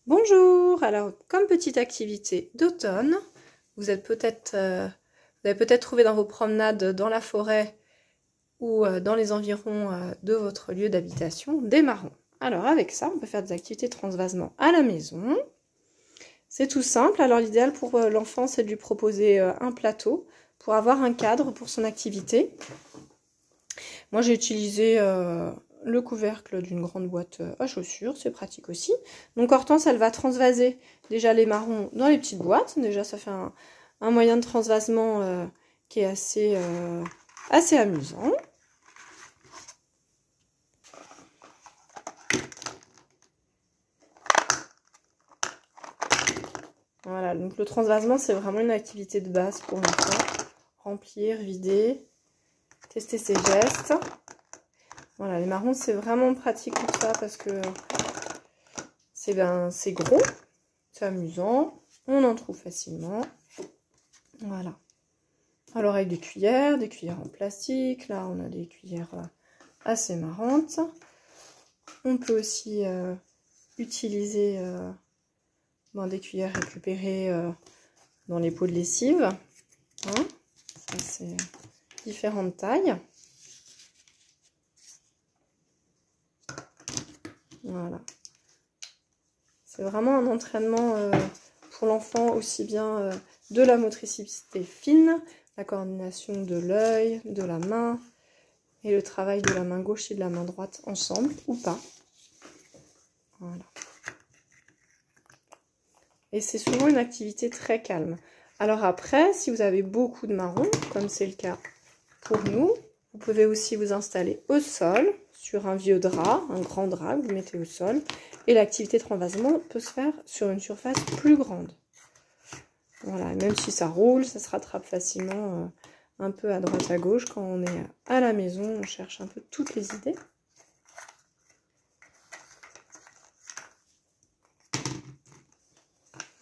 Bonjour, alors comme petite activité d'automne, vous avez peut-être trouvé dans vos promenades dans la forêt ou dans les environs de votre lieu d'habitation des marrons. Alors avec ça, on peut faire des activités de transvasement à la maison. C'est tout simple, alors l'idéal pour l'enfant c'est de lui proposer un plateau pour avoir un cadre pour son activité. Moi j'ai utilisé le couvercle d'une grande boîte à chaussures, c'est pratique aussi. Donc Hortense, elle va transvaser déjà les marrons dans les petites boîtes. Déjà, ça fait un moyen de transvasement qui est assez amusant. Voilà, donc le transvasement, c'est vraiment une activité de base pour l'enfant. Remplir, vider, tester ses gestes. Voilà, les marrons, c'est vraiment pratique pour ça parce que c'est gros, c'est amusant, on en trouve facilement. Voilà. Alors avec des cuillères en plastique, là on a des cuillères assez marrantes. On peut aussi utiliser des cuillères récupérées dans les pots de lessive. Hein, ça c'est différentes tailles. Voilà. C'est vraiment un entraînement pour l'enfant, aussi bien de la motricité fine, la coordination de l'œil, de la main, et le travail de la main gauche et de la main droite ensemble, ou pas. Voilà. Et c'est souvent une activité très calme. Alors après, si vous avez beaucoup de marrons, comme c'est le cas pour nous, vous pouvez aussi vous installer au sol, sur un vieux drap, un grand drap que vous mettez au sol. Et l'activité de transvasement peut se faire sur une surface plus grande. Voilà, même si ça roule, ça se rattrape facilement un peu à droite à gauche. Quand on est à la maison, on cherche un peu toutes les idées.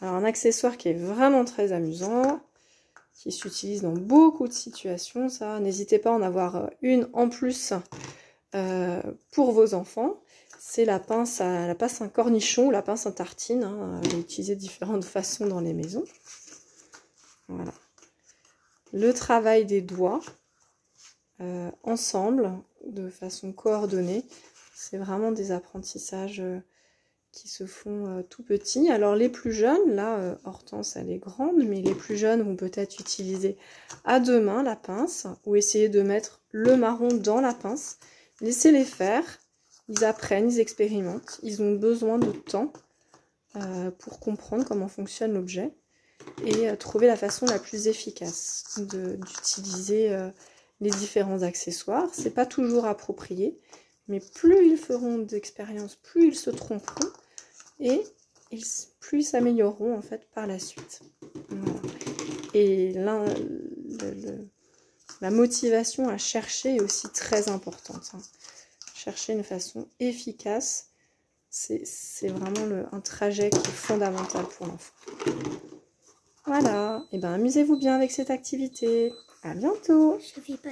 Alors un accessoire qui est vraiment très amusant, qui s'utilise dans beaucoup de situations, ça, n'hésitez pas à en avoir une en plus pour vos enfants. C'est la pince à cornichon ou la pince à tartine. Hein, elle est utilisée de différentes façons dans les maisons. Voilà. Le travail des doigts ensemble, de façon coordonnée, c'est vraiment des apprentissages qui se font tout petits. Alors les plus jeunes, là, Hortense elle est grande, mais les plus jeunes vont peut-être utiliser à deux mains la pince ou essayer de mettre le marron dans la pince. Laissez-les faire. Ils apprennent, ils expérimentent, ils ont besoin de temps pour comprendre comment fonctionne l'objet et trouver la façon la plus efficace d'utiliser les différents accessoires. C'est pas toujours approprié, mais plus ils feront d'expérience, plus ils se tromperont et plus ils s'amélioreront en fait par la suite. Voilà. Et la motivation à chercher est aussi très importante. Hein. Chercher une façon efficace, c'est vraiment un trajet qui est fondamental pour l'enfant. Voilà, et bien amusez-vous bien avec cette activité. À bientôt. Je vais pas